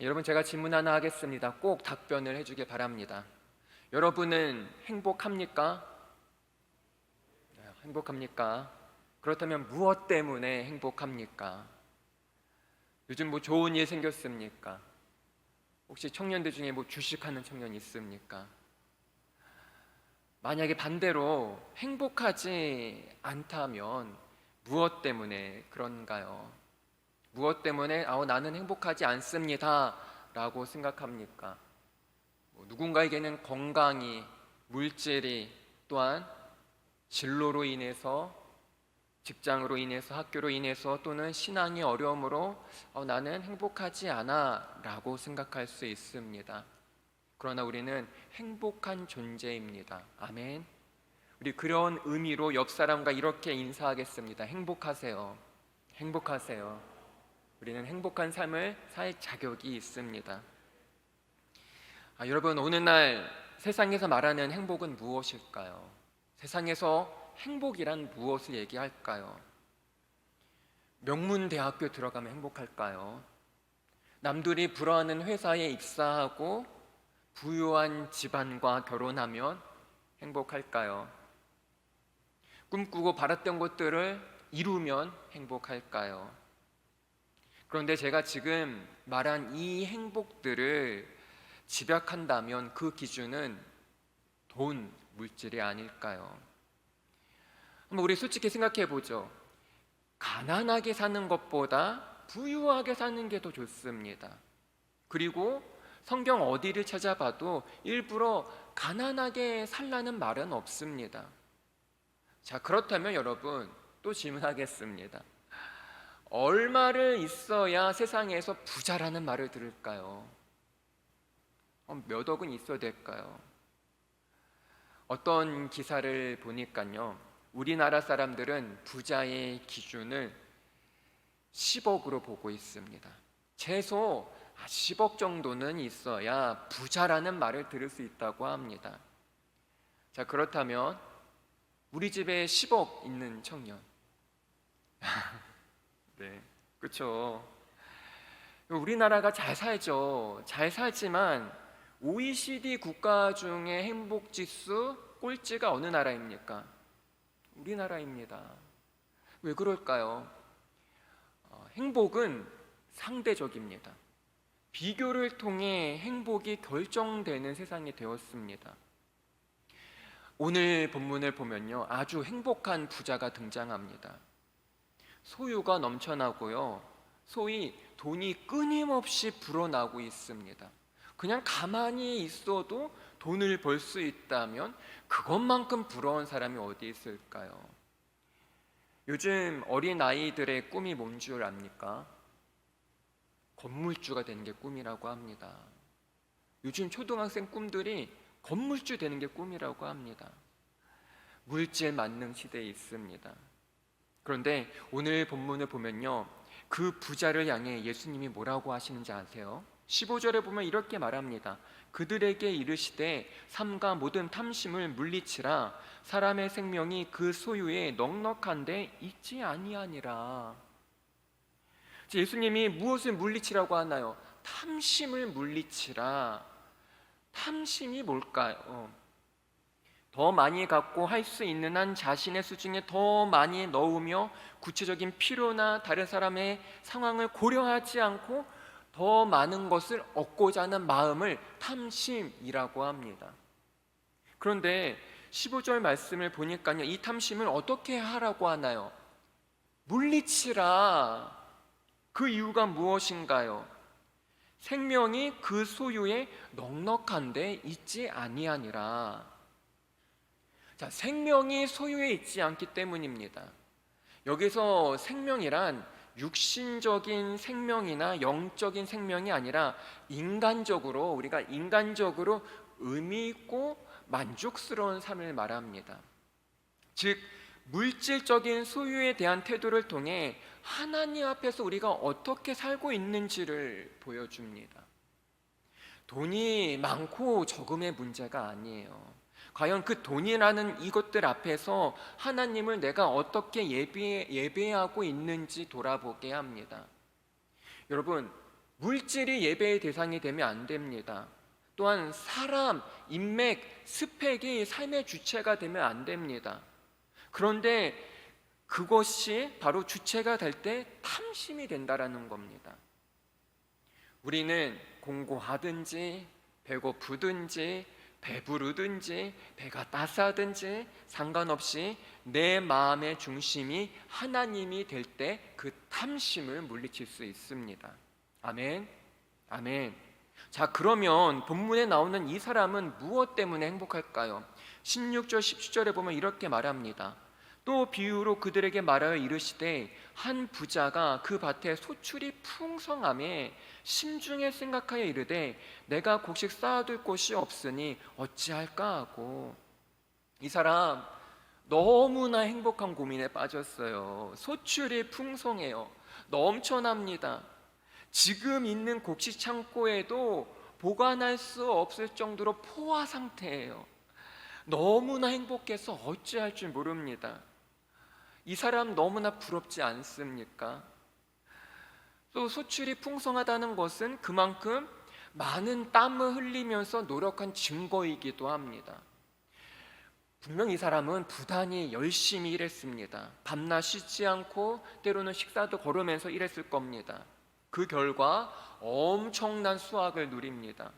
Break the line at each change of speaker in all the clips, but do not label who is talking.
여러분, 제가 질문 하나 하겠습니다. 꼭 답변을 해주길 바랍니다. 여러분은 행복합니까? 행복합니까? 그렇다면 무엇 때문에 행복합니까? 요즘 뭐 좋은 일 생겼습니까? 혹시 청년들 중에 뭐 주식하는 청년 있습니까? 만약에 반대로 행복하지 않다면 무엇 때문에 그런가요? 무엇 때문에 나는 행복하지 않습니다 라고 생각합니까? 누군가에게는 건강이, 물질이, 또한 진로로 인해서, 직장으로 인해서, 학교로 인해서, 또는 신앙의 어려움으로 나는 행복하지 않아 라고 생각할 수 있습니다. 그러나 우리는 행복한 존재입니다. 아멘. 우리 그런 의미로 옆 사람과 이렇게 인사하겠습니다. 행복하세요. 행복하세요. 우리는 행복한 삶을 살 자격이 있습니다. 여러분, 오늘날 세상에서 말하는 행복은 무엇일까요? 세상에서 행복이란 무엇을 얘기할까요? 명문대학교 들어가면 행복할까요? 남들이 부러워하는 회사에 입사하고 부유한 집안과 결혼하면 행복할까요? 꿈꾸고 바랐던 것들을 이루면 행복할까요? 그런데 제가 지금 말한 이 행복들을 집약한다면 그 기준은 돈, 물질이 아닐까요? 한번 우리 솔직히 생각해 보죠. 가난하게 사는 것보다 부유하게 사는 게 더 좋습니다. 그리고 성경 어디를 찾아봐도 일부러 가난하게 살라는 말은 없습니다. 자, 그렇다면 여러분, 또 질문하겠습니다. 얼마를 있어야 세상에서 부자라는 말을 들을까요? 몇 억은 있어야 될까요? 어떤 기사를 보니까요, 우리나라 사람들은 부자의 기준을 10억으로 보고 있습니다. 최소 10억 정도는 있어야 부자라는 말을 들을 수 있다고 합니다. 자, 그렇다면 우리 집에 10억 있는 청년 네, 그렇죠. 우리나라가 잘 살죠. 잘 살지만 OECD 국가 중에 행복지수 꼴찌가 어느 나라입니까? 우리나라입니다. 왜 그럴까요? 행복은 상대적입니다. 비교를 통해 행복이 결정되는 세상이 되었습니다. 오늘 본문을 보면요, 아주 행복한 부자가 등장합니다. 소유가 넘쳐나고요, 소위 돈이 끊임없이 불어나고 있습니다. 그냥 가만히 있어도 돈을 벌 수 있다면 그것만큼 부러운 사람이 어디 있을까요? 요즘 어린아이들의 꿈이 뭔 줄 압니까? 건물주가 되는 게 꿈이라고 합니다. 요즘 초등학생 꿈들이 건물주 되는 게 꿈이라고 합니다. 물질 만능 시대에 있습니다. 그런데 오늘 본문을 보면요, 그 부자를 향해 예수님이 뭐라고 하시는지 아세요? 15절에 보면 이렇게 말합니다. 그들에게 이르시되 삼가 모든 탐심을 물리치라. 사람의 생명이 그 소유에 넉넉한데 있지 아니하니라. 예수님이 무엇을 물리치라고 하나요? 탐심을 물리치라. 탐심이 뭘까요? 더 많이 갖고 할 수 있는 한 자신의 수중에 더 많이 넣으며 구체적인 필요나 다른 사람의 상황을 고려하지 않고 더 많은 것을 얻고자 하는 마음을 탐심이라고 합니다. 그런데 15절 말씀을 보니까요, 이 탐심을 어떻게 하라고 하나요? 물리치라. 그 이유가 무엇인가요? 생명이 그 소유에 넉넉한데 있지 아니하니라. 자, 생명이 소유에 있지 않기 때문입니다. 여기서 생명이란 육신적인 생명이나 영적인 생명이 아니라 우리가 인간적으로 의미 있고 만족스러운 삶을 말합니다. 즉, 물질적인 소유에 대한 태도를 통해 하나님 앞에서 우리가 어떻게 살고 있는지를 보여줍니다. 돈이 많고 적음의 문제가 아니에요. 과연 그 돈이라는 이것들 앞에서 하나님을 내가 어떻게 예배하고 있는지 돌아보게 합니다. 여러분, 물질이 예배의 대상이 되면 안 됩니다. 또한 사람, 인맥, 스펙이 삶의 주체가 되면 안 됩니다. 그런데 그것이 바로 주체가 될 때 탐심이 된다라는 겁니다. 우리는 공고하든지 배고프든지 배부르든지 배가 따스하든지 상관없이 내 마음의 중심이 하나님이 될 때 그 탐심을 물리칠 수 있습니다. 아멘. 아멘. 자, 그러면 본문에 나오는 이 사람은 무엇 때문에 행복할까요? 16절 17절에 보면 이렇게 말합니다. 또 비유로 그들에게 말하여 이르시되 한 부자가 그 밭에 소출이 풍성함에 심중에 생각하여 이르되 내가 곡식 쌓아둘 곳이 없으니 어찌할까 하고. 이 사람 너무나 행복한 고민에 빠졌어요. 소출이 풍성해요. 넘쳐납니다. 지금 있는 곡식 창고에도 보관할 수 없을 정도로 포화 상태예요. 너무나 행복해서 어찌할 줄 모릅니다. 이 사람 너무나 부럽지 않습니까? 또 소출이 풍성하다는 것은 그만큼 많은 땀을 흘리면서 노력한 증거이기도 합니다. 분명 이 사람은 부단히 열심히 일했습니다. 밤낮 쉬지 않고 때로는 식사도 거르면서 일했을 겁니다. 그 결과 엄청난 수확을 누립니다.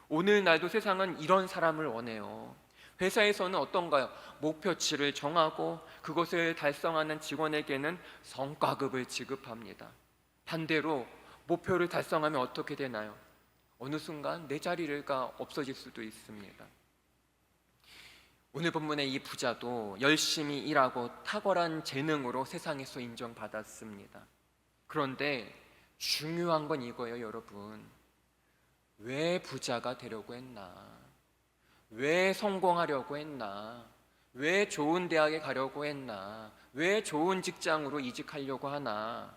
오늘날도 세상은 이런 사람을 원해요. 회사에서는 어떤가요? 목표치를 정하고 그것을 달성하는 직원에게는 성과급을 지급합니다. 반대로 목표를 달성하면 어떻게 되나요? 어느 순간 내 자리가 없어질 수도 있습니다. 오늘 본문의 이 부자도 열심히 일하고 탁월한 재능으로 세상에서 인정받았습니다. 그런데 중요한 건 이거예요, 여러분. 왜 부자가 되려고 했나? 왜 성공하려고 했나? 왜 좋은 대학에 가려고 했나? 왜 좋은 직장으로 이직하려고 하나?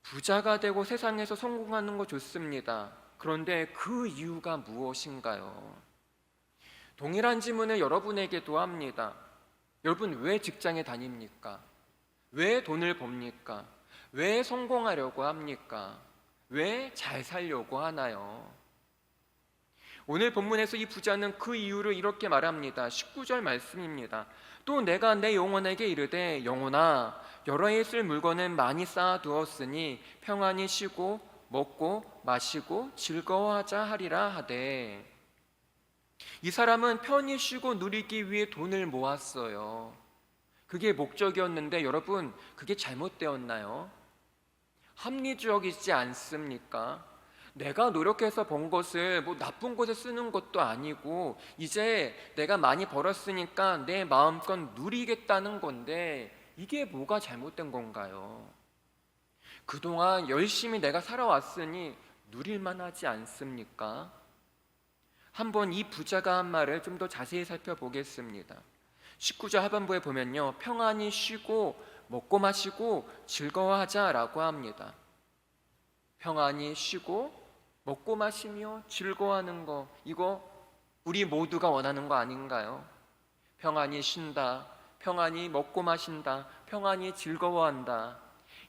부자가 되고 세상에서 성공하는 거 좋습니다. 그런데 그 이유가 무엇인가요? 동일한 질문을 여러분에게도 합니다. 여러분, 왜 직장에 다닙니까? 왜 돈을 법니까? 왜 성공하려고 합니까? 왜 잘 살려고 하나요? 오늘 본문에서 이 부자는 그 이유를 이렇게 말합니다. 19절 말씀입니다. 또 내가 내 영혼에게 이르되 영혼아 여러 해 쓸 물건은 많이 쌓아두었으니 평안히 쉬고 먹고 마시고 즐거워하자 하리라 하되. 이 사람은 편히 쉬고 누리기 위해 돈을 모았어요. 그게 목적이었는데 여러분, 그게 잘못되었나요? 합리적이지 않습니까? 내가 노력해서 번 것을 나쁜 곳에 쓰는 것도 아니고 이제 내가 많이 벌었으니까 내 마음껏 누리겠다는 건데 이게 뭐가 잘못된 건가요? 그동안 열심히 내가 살아왔으니 누릴만 하지 않습니까? 한번 이 부자가 한 말을 좀 더 자세히 살펴보겠습니다. 19절 하반부에 보면요, 평안히 쉬고 먹고 마시고 즐거워하자라고 합니다. 평안히 쉬고 먹고 마시며 즐거워하는 거, 이거 우리 모두가 원하는 거 아닌가요? 평안히 쉰다, 평안히 먹고 마신다, 평안히 즐거워한다.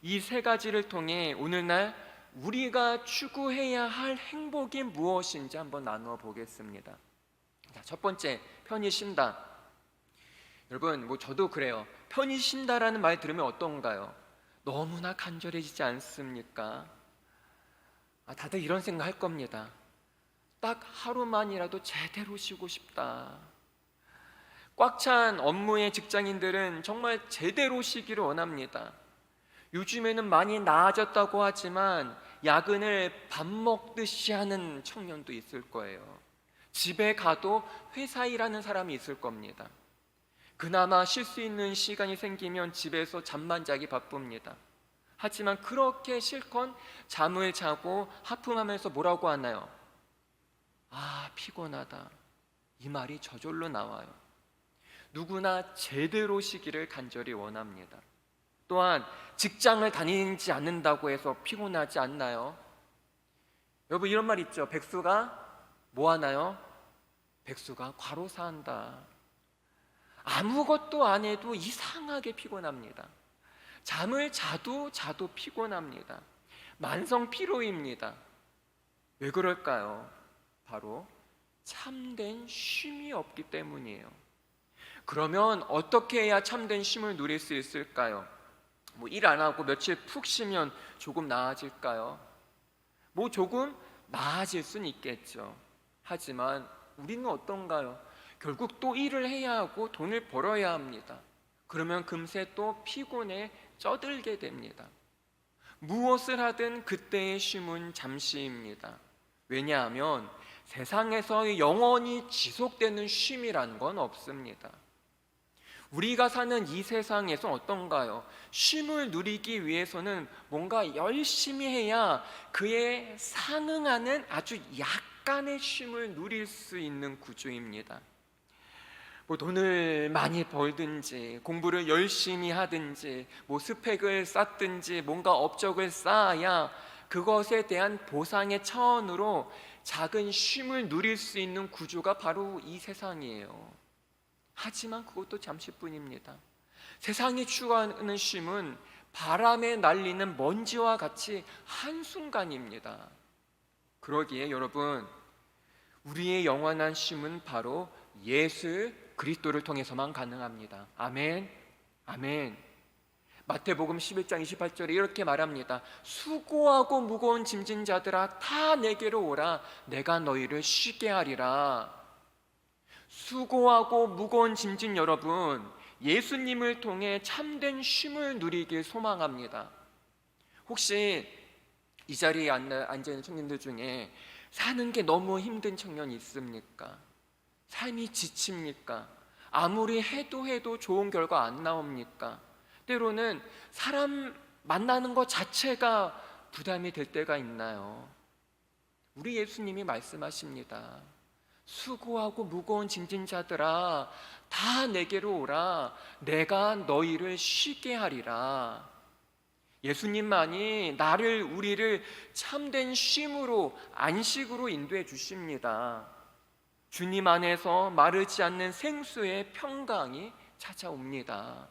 이 세 가지를 통해 오늘날 우리가 추구해야 할 행복이 무엇인지 한번 나누어 보겠습니다. 자, 첫 번째, 편히 쉰다. 여러분, 저도 그래요. 편히 쉰다라는 말 들으면 어떤가요? 너무나 간절해지지 않습니까? 다들 이런 생각 할 겁니다. 딱 하루만이라도 제대로 쉬고 싶다. 꽉 찬 업무의 직장인들은 정말 제대로 쉬기를 원합니다. 요즘에는 많이 나아졌다고 하지만 야근을 밥 먹듯이 하는 청년도 있을 거예요. 집에 가도 회사 일하는 사람이 있을 겁니다. 그나마 쉴 수 있는 시간이 생기면 집에서 잠만 자기 바쁩니다. 하지만 그렇게 실컷 잠을 자고 하품하면서 뭐라고 하나요? 피곤하다. 이 말이 저절로 나와요. 누구나 제대로 쉬기를 간절히 원합니다. 또한 직장을 다니지 않는다고 해서 피곤하지 않나요? 여러분, 이런 말 있죠. 백수가 뭐 하나요? 백수가 과로사한다. 아무것도 안 해도 이상하게 피곤합니다. 잠을 자도 피곤합니다. 만성 피로입니다. 왜 그럴까요? 바로 참된 쉼이 없기 때문이에요. 그러면 어떻게 해야 참된 쉼을 누릴 수 있을까요? 일 안 하고 며칠 푹 쉬면 조금 나아질까요? 조금 나아질 수는 있겠죠. 하지만 우리는 어떤가요? 결국 또 일을 해야 하고 돈을 벌어야 합니다. 그러면 금세 또 피곤에 쩌들게 됩니다. 무엇을 하든 그때의 쉼은 잠시입니다. 왜냐하면 세상에서 영원히 지속되는 쉼이란 건 없습니다. 우리가 사는 이 세상에서 어떤가요? 쉼을 누리기 위해서는 뭔가 열심히 해야 그에 상응하는 아주 약간의 쉼을 누릴 수 있는 구조입니다. 돈을 많이 벌든지 공부를 열심히 하든지 스펙을 쌓든지 뭔가 업적을 쌓아야 그것에 대한 보상의 차원으로 작은 쉼을 누릴 수 있는 구조가 바로 이 세상이에요. 하지만 그것도 잠시뿐입니다. 세상이 추구하는 쉼은 바람에 날리는 먼지와 같이 한순간입니다. 그러기에 여러분, 우리의 영원한 쉼은 바로 예수 그리스도를 통해서만 가능합니다. 아멘. 아멘. 마태복음 11장 28절에 이렇게 말합니다. 수고하고 무거운 짐진 자들아 다 내게로 오라 내가 너희를 쉬게 하리라. 수고하고 무거운 짐진 여러분, 예수님을 통해 참된 쉼을 누리길 소망합니다. 혹시 이 자리에 앉아있는 청년들 중에 사는 게 너무 힘든 청년이 있습니까? 삶이 지칩니까? 아무리 해도 좋은 결과 안 나옵니까? 때로는 사람 만나는 것 자체가 부담이 될 때가 있나요? 우리 예수님이 말씀하십니다. 수고하고 무거운 짐진 자들아 다 내게로 오라 내가 너희를 쉬게 하리라. 예수님만이 우리를 참된 쉼으로 안식으로 인도해 주십니다. 주님 안에서 마르지 않는 생수의 평강이 찾아옵니다.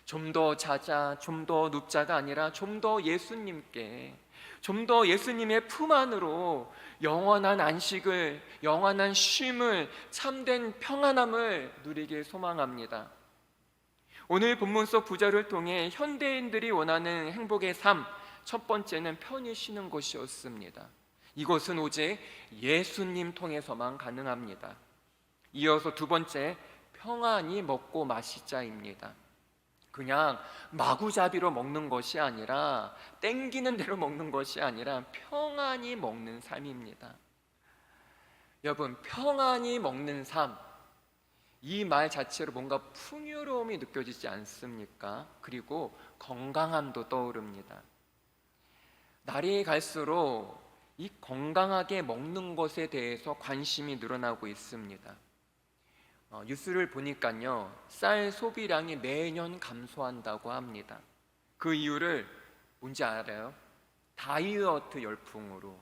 좀 더 자자, 좀 더 눕자가 아니라 좀 더 예수님께, 좀 더 예수님의 품 안으로 영원한 안식을, 영원한 쉼을, 참된 평안함을 누리길 소망합니다. 오늘 본문 속 구절을 통해 현대인들이 원하는 행복의 삶, 첫 번째는 편히 쉬는 것이었습니다. 이것은 오직 예수님 통해서만 가능합니다. 이어서 두 번째, 평안히 먹고 마시자입니다. 그냥 마구잡이로 먹는 것이 아니라 땡기는 대로 먹는 것이 아니라 평안히 먹는 삶입니다. 여러분, 평안히 먹는 삶, 이 말 자체로 뭔가 풍요로움이 느껴지지 않습니까? 그리고 건강함도 떠오릅니다. 날이 갈수록 이 건강하게 먹는 것에 대해서 관심이 늘어나고 있습니다. 뉴스를 보니까요, 쌀 소비량이 매년 감소한다고 합니다. 그 이유를 뭔지 알아요? 다이어트 열풍으로.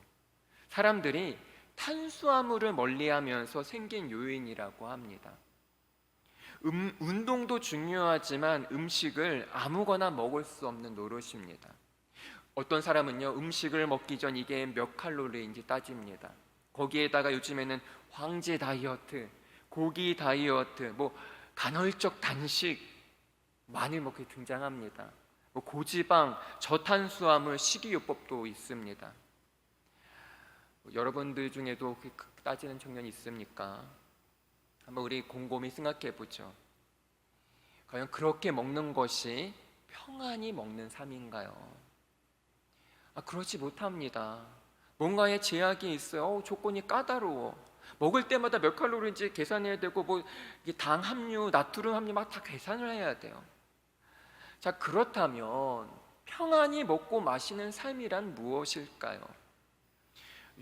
사람들이 탄수화물을 멀리하면서 생긴 요인이라고 합니다. 운동도 중요하지만 음식을 아무거나 먹을 수 없는 노릇입니다. 어떤 사람은요, 음식을 먹기 전 이게 몇 칼로리인지 따집니다. 거기에다가 요즘에는 황제 다이어트, 고기 다이어트, 간헐적 단식 많이 등장합니다. 고지방, 저탄수화물 식이요법도 있습니다. 여러분들 중에도 따지는 청년이 있습니까? 한번 우리 곰곰이 생각해 보죠. 과연 그렇게 먹는 것이 평안히 먹는 삶인가요? 그렇지 못합니다. 뭔가에 제약이 있어요. 조건이 까다로워. 먹을 때마다 몇 칼로리인지 계산해야 되고 당 함유, 나트륨 함유 막 다 계산을 해야 돼요. 자, 그렇다면 평안히 먹고 마시는 삶이란 무엇일까요?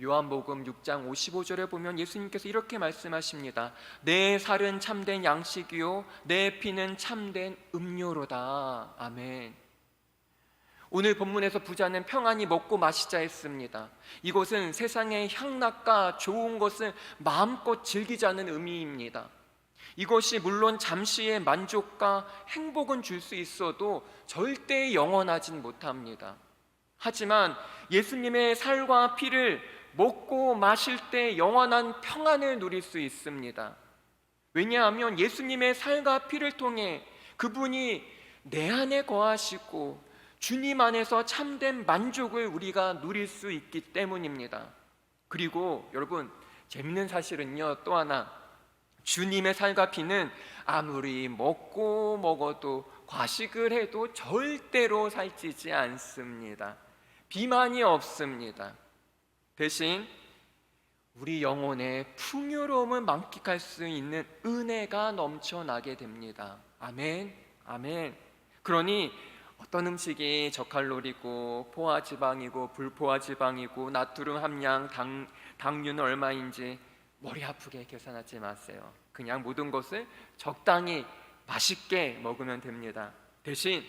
요한복음 6장 55절에 보면 예수님께서 이렇게 말씀하십니다. 내 살은 참된 양식이요 내 피는 참된 음료로다. 아멘. 오늘 본문에서 부자는 평안히 먹고 마시자 했습니다. 이것은 세상의 향락과 좋은 것을 마음껏 즐기자는 의미입니다. 이것이 물론 잠시의 만족과 행복은 줄 수 있어도 절대 영원하진 못합니다. 하지만 예수님의 살과 피를 먹고 마실 때 영원한 평안을 누릴 수 있습니다. 왜냐하면 예수님의 살과 피를 통해 그분이 내 안에 거하시고 주님 안에서 참된 만족을 우리가 누릴 수 있기 때문입니다. 그리고 여러분, 재밌는 사실은요, 또 하나, 주님의 살과 피는 아무리 먹고 먹어도 과식을 해도 절대로 살찌지 않습니다. 비만이 없습니다. 대신 우리 영혼의 풍요로움을 만끽할 수 있는 은혜가 넘쳐나게 됩니다. 아멘, 아멘. 그러니 어떤 음식이 저칼로리고 포화지방이고 불포화지방이고 나트륨 함량, 당류는 얼마인지 머리 아프게 계산하지 마세요. 그냥 모든 것을 적당히 맛있게 먹으면 됩니다. 대신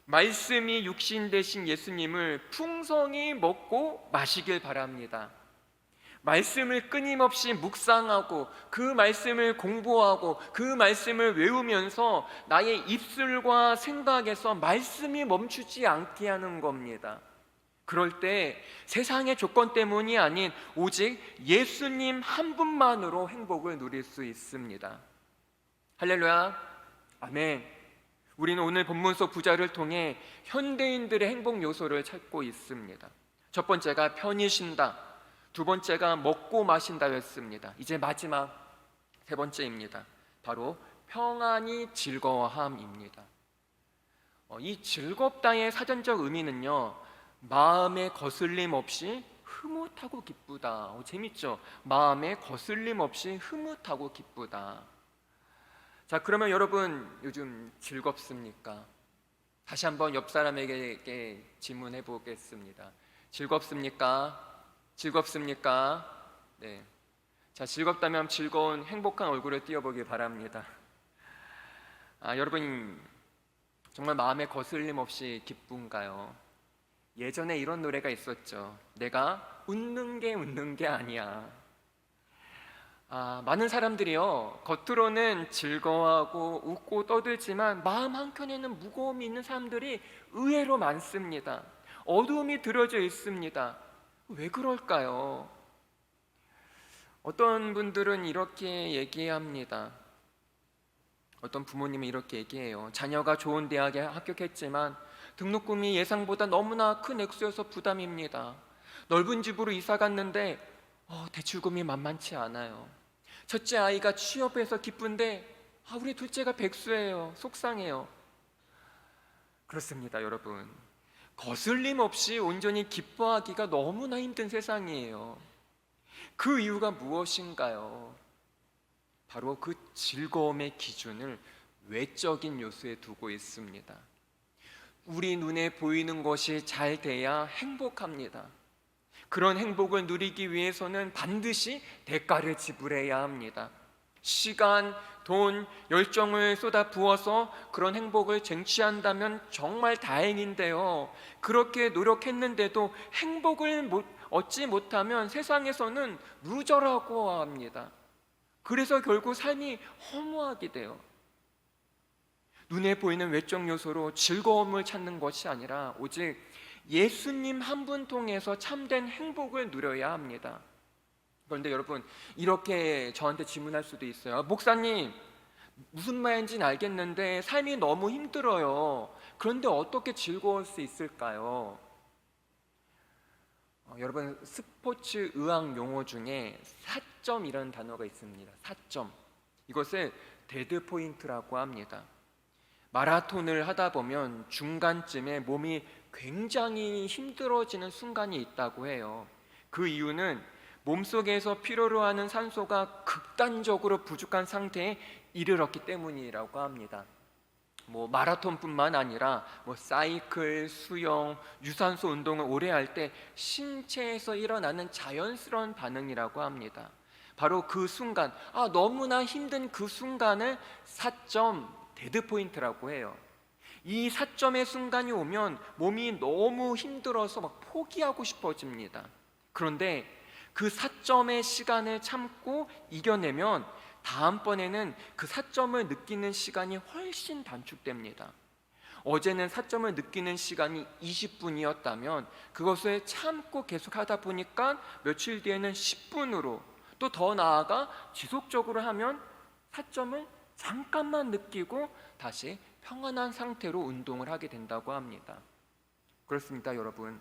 말씀이 육신 되신 예수님을 풍성히 먹고 마시길 바랍니다. 말씀을 끊임없이 묵상하고 그 말씀을 공부하고 그 말씀을 외우면서 나의 입술과 생각에서 말씀이 멈추지 않게 하는 겁니다. 그럴 때 세상의 조건 때문이 아닌 오직 예수님 한 분만으로 행복을 누릴 수 있습니다. 할렐루야, 아멘. 우리는 오늘 본문 속 구절을 통해 현대인들의 행복 요소를 찾고 있습니다. 첫 번째가 편히 쉰다, 두 번째가 먹고 마신다였습니다. 이제 마지막 세 번째입니다. 바로 평안이 즐거워함입니다. 이 즐겁다의 사전적 의미는요, 마음에 거슬림 없이 흐뭇하고 기쁘다. 재밌죠? 마음에 거슬림 없이 흐뭇하고 기쁘다. 자, 그러면 여러분 요즘 즐겁습니까? 다시 한번 옆 사람에게 질문해 보겠습니다. 즐겁습니까? 즐겁습니까? 네. 자, 즐겁다면 즐거운 행복한 얼굴을 띄워보길 바랍니다. 여러분 정말 마음에 거슬림 없이 기쁜가요? 예전에 이런 노래가 있었죠. 내가 웃는 게 아니야. 많은 사람들이요, 겉으로는 즐거워하고 웃고 떠들지만 마음 한켠에는 무거움이 있는 사람들이 의외로 많습니다. 어두움이 들어져 있습니다. 왜 그럴까요? 어떤 분들은 이렇게 얘기합니다. 어떤 부모님은 이렇게 얘기해요. 자녀가 좋은 대학에 합격했지만 등록금이 예상보다 너무나 큰 액수여서 부담입니다. 넓은 집으로 이사 갔는데 대출금이 만만치 않아요. 첫째 아이가 취업해서 기쁜데 우리 둘째가 백수예요. 속상해요. 그렇습니다, 여러분. 거슬림 없이 온전히 기뻐하기가 너무나 힘든 세상이에요. 그 이유가 무엇인가요? 바로 그 즐거움의 기준을 외적인 요소에 두고 있습니다. 우리 눈에 보이는 것이 잘 돼야 행복합니다. 그런 행복을 누리기 위해서는 반드시 대가를 지불해야 합니다. 시간, 돈, 열정을 쏟아 부어서 그런 행복을 쟁취한다면 정말 다행인데요, 그렇게 노력했는데도 행복을 얻지 못하면 세상에서는 루저라고 합니다. 그래서 결국 삶이 허무하게 돼요. 눈에 보이는 외적 요소로 즐거움을 찾는 것이 아니라 오직 예수님 한 분 통해서 참된 행복을 누려야 합니다. 그런데 여러분, 이렇게 저한테 질문할 수도 있어요. 목사님, 무슨 말인지는 알겠는데 삶이 너무 힘들어요. 그런데 어떻게 즐거울 수 있을까요? 여러분, 스포츠 의학 용어 중에 4점이라는 단어가 있습니다. 4점. 이것을 데드 포인트라고 합니다. 마라톤을 하다 보면 중간쯤에 몸이 굉장히 힘들어지는 순간이 있다고 해요. 그 이유는 몸속에서 필요로 하는 산소가 극단적으로 부족한 상태에 이르렀기 때문이라고 합니다. 마라톤뿐만 아니라 사이클, 수영, 유산소 운동을 오래 할 때 신체에서 일어나는 자연스러운 반응이라고 합니다. 바로 그 순간, 너무나 힘든 그 순간을 4점 데드포인트라고 해요. 이 4점의 순간이 오면 몸이 너무 힘들어서 포기하고 싶어집니다. 그런데 그 4점의 시간을 참고 이겨내면 다음번에는 그 4점을 느끼는 시간이 훨씬 단축됩니다. 어제는 사점을 느끼는 시간이 20분이었다면 그것을 참고 계속 하다 보니까 며칠 뒤에는 10분으로, 또 더 나아가 지속적으로 하면 사점을 잠깐만 느끼고 다시 평안한 상태로 운동을 하게 된다고 합니다. 그렇습니다, 여러분.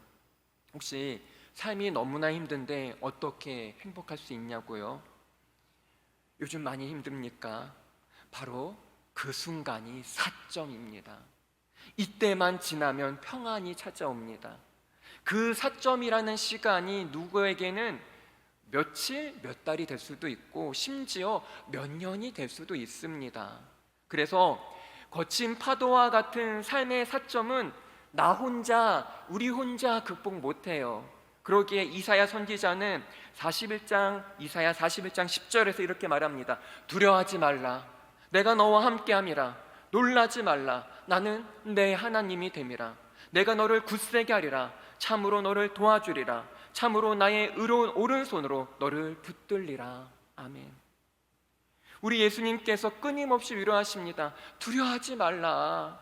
혹시 삶이 너무나 힘든데 어떻게 행복할 수 있냐고요? 요즘 많이 힘듭니까? 바로 그 순간이 사점입니다. 이때만 지나면 평안이 찾아옵니다. 그 사점이라는 시간이 누구에게는 며칠, 몇 달이 될 수도 있고 심지어 몇 년이 될 수도 있습니다. 그래서 거친 파도와 같은 삶의 사점은 나 혼자, 우리 혼자 극복 못해요. 그러기에 이사야 선지자는 이사야 41장 10절에서 이렇게 말합니다. 두려워하지 말라. 내가 너와 함께함이라. 놀라지 말라. 나는 내 하나님이 됨이라. 내가 너를 굳세게 하리라. 참으로 너를 도와주리라. 참으로 나의 의로운 오른손으로 너를 붙들리라. 아멘. 우리 예수님께서 끊임없이 위로하십니다. 두려워하지 말라.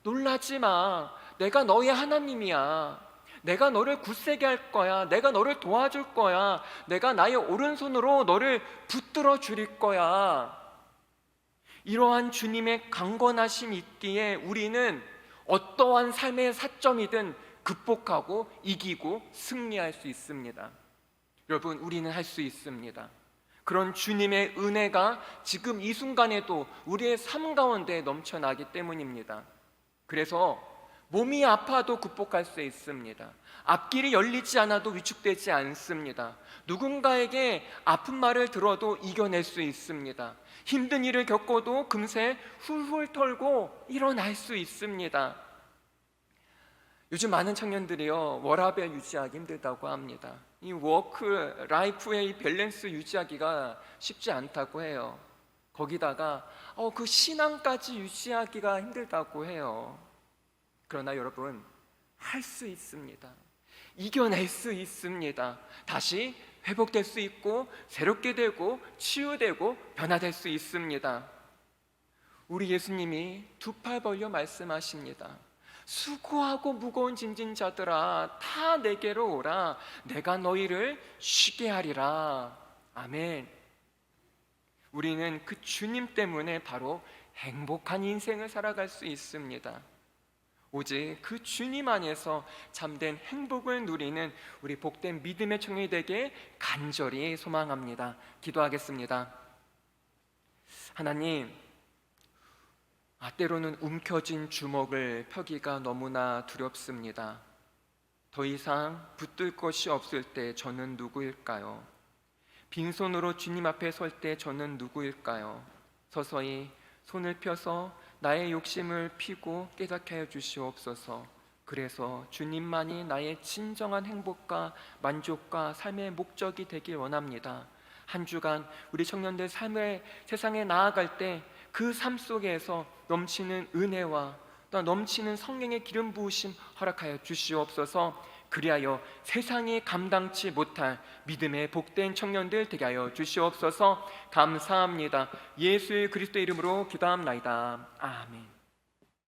놀라지 마. 내가 너의 하나님이야. 내가 너를 굳세게 할 거야. 내가 너를 도와줄 거야. 내가 나의 오른손으로 너를 붙들어 주릴 거야. 이러한 주님의 강권하심이 있기에 우리는 어떠한 삶의 사점이든 극복하고 이기고 승리할 수 있습니다. 여러분, 우리는 할 수 있습니다. 그런 주님의 은혜가 지금 이 순간에도 우리의 삶 가운데 넘쳐나기 때문입니다. 그래서 몸이 아파도 극복할 수 있습니다. 앞길이 열리지 않아도 위축되지 않습니다. 누군가에게 아픈 말을 들어도 이겨낼 수 있습니다. 힘든 일을 겪어도 금세 훌훌 털고 일어날 수 있습니다. 요즘 많은 청년들이요, 워라밸 유지하기 힘들다고 합니다. 이 워크 라이프의 이 밸런스 유지하기가 쉽지 않다고 해요. 거기다가 그 신앙까지 유지하기가 힘들다고 해요. 그러나 여러분, 할 수 있습니다. 이겨낼 수 있습니다. 다시 회복될 수 있고 새롭게 되고 치유되고 변화될 수 있습니다. 우리 예수님이 두 팔 벌려 말씀하십니다. 수고하고 무거운 짐진 자들아, 다 내게로 오라. 내가 너희를 쉬게 하리라. 아멘. 우리는 그 주님 때문에 바로 행복한 인생을 살아갈 수 있습니다. 오직 그 주님 안에서 참된 행복을 누리는 우리 복된 믿음의 청년이 되게 간절히 소망합니다. 기도하겠습니다. 하나님, 때로는 움켜쥔 주먹을 펴기가 너무나 두렵습니다. 더 이상 붙들 것이 없을 때 저는 누구일까요? 빈손으로 주님 앞에 설 때 저는 누구일까요? 서서히 손을 펴서 나의 욕심을 피고 깨닫게 하여 주시옵소서. 그래서 주님만이 나의 진정한 행복과 만족과 삶의 목적이 되길 원합니다. 한 주간 우리 청년들 삶을 세상에 나아갈 때 그 삶 속에서 넘치는 은혜와 또 넘치는 성령의 기름 부으심 허락하여 주시옵소서. 그리하여 세상이 감당치 못할 믿음의 복된 청년들 되게 하여 주시옵소서. 감사합니다. 예수 그리스도의 이름으로 기도합나이다. 아멘.